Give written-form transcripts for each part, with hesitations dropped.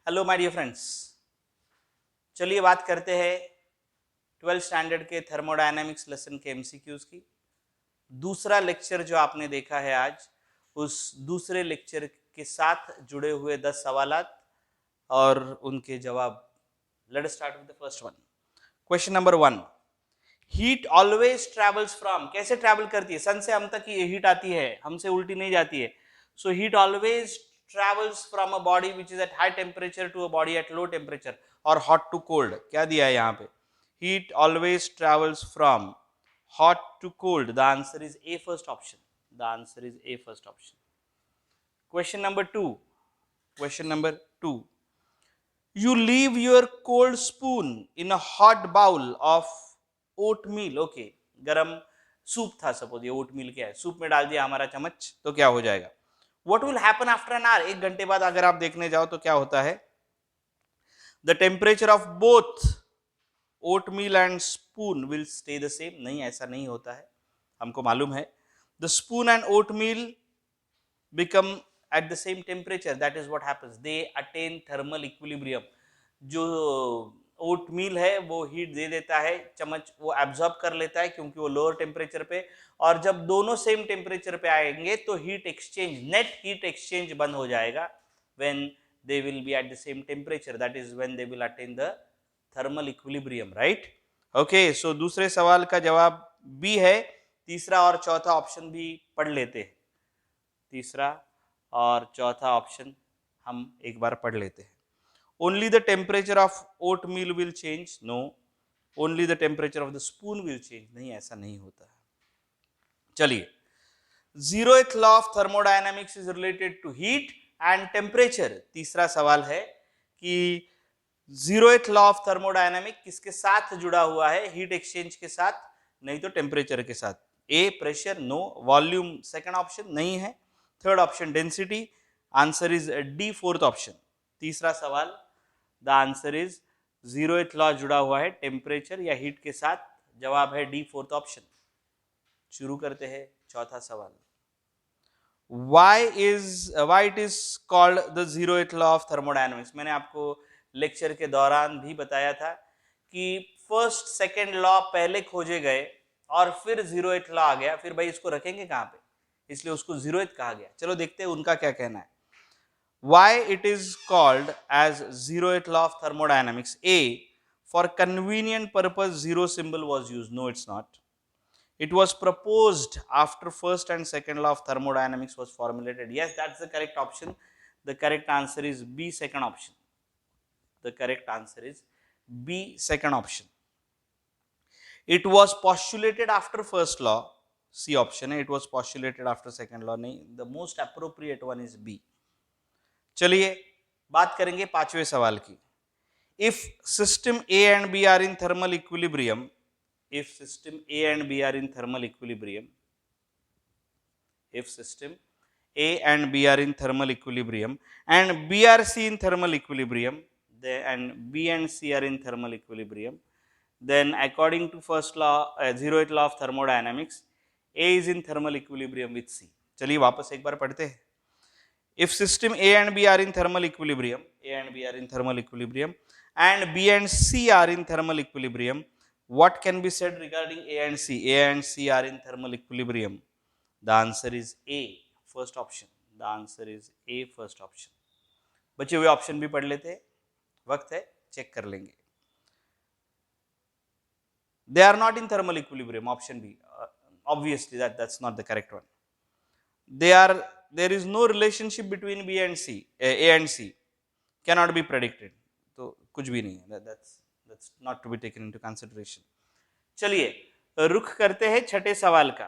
Hello my dear friends, चलिए बात करते हैं 12th स्टैंडर्ड के थर्मोडायनामिक्स लेसन के एमसीक्यूज की। दूसरा लेक्चर जो आपने देखा है आज, उस दूसरे लेक्चर के साथ जुड़े हुए 10 सवालात और उनके जवाब। Let's start with the first one. Question number 1, heat always travels from, कैसे ट्रेवल करती है? सन से हम तक ये हीट आती है, हमसे उल्टी नहीं जाती है। So heat always travels from a body which is at high temperature to a body at low temperature or hot to cold। क्या दिया है यहाँ पे? Heat always travels from hot to cold। The answer is A, first option। The answer is A, first option। Question number 2। Question number 2। You leave your cold spoon in a hot bowl of oatmeal। Okay, गरम soup था, suppose ये oatmeal क्या है, soup में डाल दिया हमारा चम्मच, तो क्या हो जाएगा? What will happen after an hour? 1 घंटे बाद अगर आप देखने जाओ तो क्या होता है? The temperature of both oatmeal and spoon will stay the same। नहीं, ऐसा नहीं होता है, हमको मालूम है। The spoon and oatmeal become at the same temperature। That is what happens, they attain thermal equilibrium। जो ओटमील है वो हीट दे देता है, चम्मच वो एब्जॉर्ब कर लेता है क्योंकि वो लोअर टेम्परेचर पे, और जब दोनों सेम टेम्परेचर पे आएंगे तो heat exchange, net heat exchange बंद हो जाएगा। When they will be at the same temperature, that is when they will attain the thermal equilibrium, right? Okay, so दूसरे सवाल का जवाब बी है। तीसरा और चौथा ऑप्शन भी पढ़ लेते हैं। तीसरा और चौथा ऑप्शन हम एक बार पढ़ लेते हैं। Only the temperature of oatmeal will change। No, only the temperature of the spoon will change। नहीं, ऐसा नहीं होता है। चलिए, zeroth law of thermodynamics is related to heat and temperature। तीसरा सवाल है कि zeroth law of thermodynamics किसके साथ जुड़ा हुआ है? हीट एक्सचेंज के साथ, नहीं तो टेम्परेचर के साथ। A pressure, no. Volume second option नहीं है। Third option density. Answer is D, fourth option. तीसरा सवाल, the answer is zeroth law जुड़ा हुआ है टेम्परेचर या हीट के साथ। जवाब है डी, फोर्थ ऑप्शन। शुरू करते हैं चौथा सवाल। why it is called the zeroth law of thermodynamics? मैंने आपको लेक्चर के दौरान भी बताया था कि फर्स्ट सेकंड लॉ पहले खोजे गए और फिर zeroth लॉ आ गया, फिर भाई इसको रखेंगे कहाँ पे, इसलिए उसको zeroth कहा गया। चलो देखते हैं उनका क्या कहना है। Why it is called as zeroth law of thermodynamics? A, for convenient purpose zero symbol was used। No, it's not। It was proposed after first and second law of thermodynamics was formulated। Yes, that's the correct option। The correct answer is B, second option। The correct answer is B, second option। It was postulated after first law। C option है, it was postulated after second law। नहीं, the most appropriate one is B। चलिए बात करेंगे पांचवें सवाल की। If system A and B are in thermal equilibrium, if system A and B are in thermal equilibrium, if system A and B are in thermal equilibrium and B are C in thermal equilibrium, and B and C are in thermal equilibrium, then according to first law, zeroth law of thermodynamics, A is in thermal equilibrium with C। चलिए वापस एक बार पढ़ते हैं। If system A and B are in thermal equilibrium, A and B are in thermal equilibrium, and B and C are in thermal equilibrium, what can be said regarding A and C? A and C are in thermal equilibrium। The answer is A, first option। The answer is A, first option। बचे हुए option भी पढ़ लेते हैं, वक्त है check कर लेंगे। They are not in thermal equilibrium, option B। Obviously that's not the correct one। There is no relationship between B and C, A and C cannot be predicted। तो कुछ भी नहीं है, that's not to be taken into consideration। चलिए रुख करते हैं छठे सवाल का।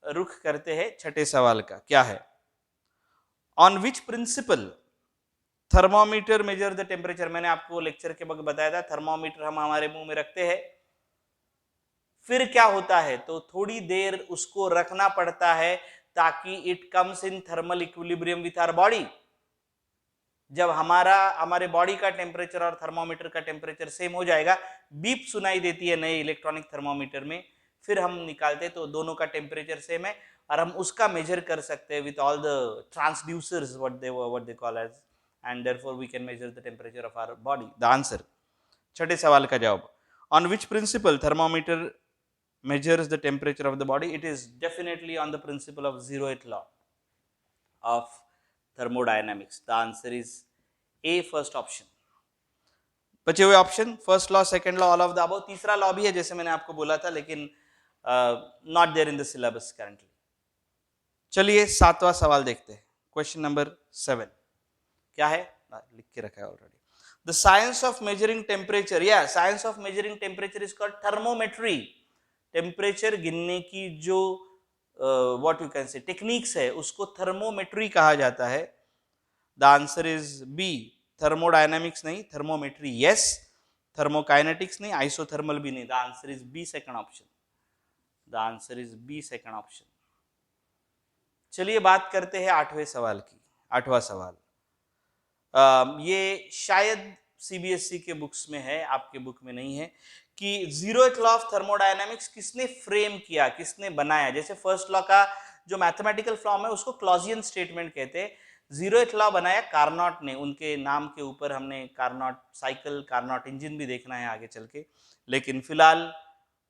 रुख करते हैं छठे सवाल का, क्या है? On which principle thermometer measure the temperature? मैंने आपको लेक्चर के वक्त बताया था, थर्मोमीटर हम हमारे मुंह में रखते हैं, फिर क्या होता है तो थोड़ी देर उसको रखना पड़ता है ताकि it comes in thermal equilibrium with our body. जब हमारे बॉडी का टेम्परेचर और थर्मोमीटर का टेम्परेचर सेम हो जाएगा, बीप सुनाई देती है नए इलेक्ट्रॉनिक थर्मोमीटर में, फिर हम निकालते तो दोनों का टेम्परेचर सेम है और हम उसका मेजर कर सकते हैं with all the transducers, what they call as and therefore we can measure the temperature of our body. The answer. छठे सवाल का जवाब. On which principle thermometer measures the temperature of the body? It is definitely on the principle of zeroth law of thermodynamics. The answer is A, first option. बचे हुए option first law, second law, all of the above. तीसरा law भी है जैसे मैंने आपको बोला था, लेकिन not there in the syllabus currently. चलिए सातवां सवाल देखते हैं. क्वेश्चन नंबर 7 क्या है, लिख के रखा है already. The science of measuring temperature, या science of measuring temperature is called thermometry. Temperature गिनने की जो what you can say techniques है उसको थर्मोमेट्री कहा जाता है. The answer is B. Thermodynamics नहीं, थर्मोमेट्री यस. थर्मोकाइनेटिक्स नहीं, आइसोथर्मल भी नहीं. The answer is B, second option. The answer is B, second option. चलिए बात करते हैं आठवें सवाल की. आठवां सवाल ये शायद सीबीएसई के बुक्स में है, आपके बुक में नहीं है, कि जीरोथ लॉ ऑफ थर्मोडायनामिक्स किसने फ्रेम किया, किसने बनाया. जैसे फर्स्ट लॉ का जो मैथमेटिकल फॉर्म है उसको क्लॉजियन स्टेटमेंट कहते हैं. जीरोथ लॉ बनाया कार्नॉट ने. उनके नाम के ऊपर हमने कार्नॉट साइकिल, कार्नॉट इंजन भी देखना है आगे चल के. लेकिन फिलहाल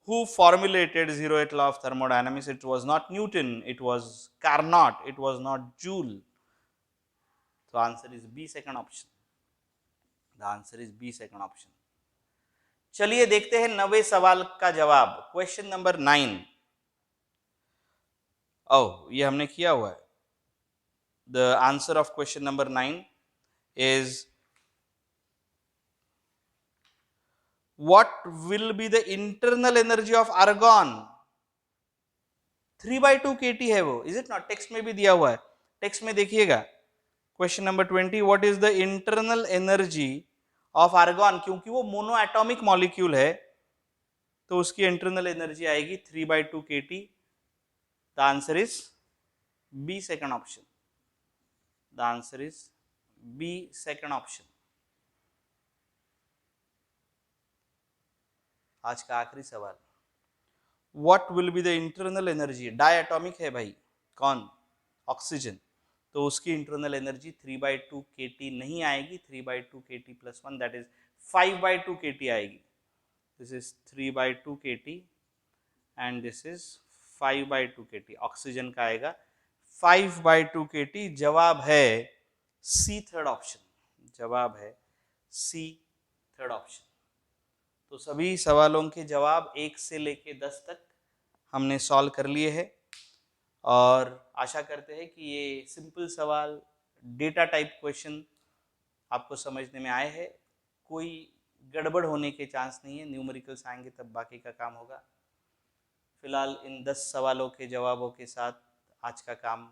who formulated zeroth law of thermodynamics? It was not Newton, it was Carnot, it was not Joule. So answer is B, second option. The answer is B, second option. चलिए देखते हैं 9वें सवाल का जवाब. Question number 9. ये हमने किया हुआ है. The answer of question number 9 is what will be the internal energy of argon? 3/2 kT है वो. Is it not? टेक्स्ट में भी दिया हुआ है. टेक्स्ट में देखिएगा. Question number 20, what is the internal energy of argon? क्योंकि वो मोनो एटॉमिक मॉलिक्यूल है तो उसकी इंटरनल एनर्जी आएगी 3/2 kT. The answer is B, second option. The answer is B, second option. आज का आखिरी सवाल. What will be the internal energy? Diatomic है भाई. कौन? ऑक्सीजन. तो उसकी इंटरनल एनर्जी 3/2 kT नहीं आएगी. 3/2 kT plus 1, that is 5/2 kT आएगी. This is 3/2 kT and this is 5/2 kT. Oxygen का आएगा 5/2 kT. जवाब है सी, थर्ड ऑप्शन. जवाब है सी, थर्ड ऑप्शन. तो सभी सवालों के जवाब 1 से लेके 10 तक हमने सॉल्व कर लिए हैं और आशा करते हैं कि ये सिंपल सवाल, डेटा टाइप क्वेश्चन आपको समझने में आए हैं. कोई गड़बड़ होने के चांस नहीं है. न्यूमेरिकल्स आएंगे तब बाकी का काम होगा. फिलहाल इन 10 सवालों के जवाबों के साथ आज का काम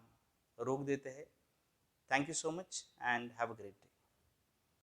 रोक देते हैं. Thank you so much and have a great day.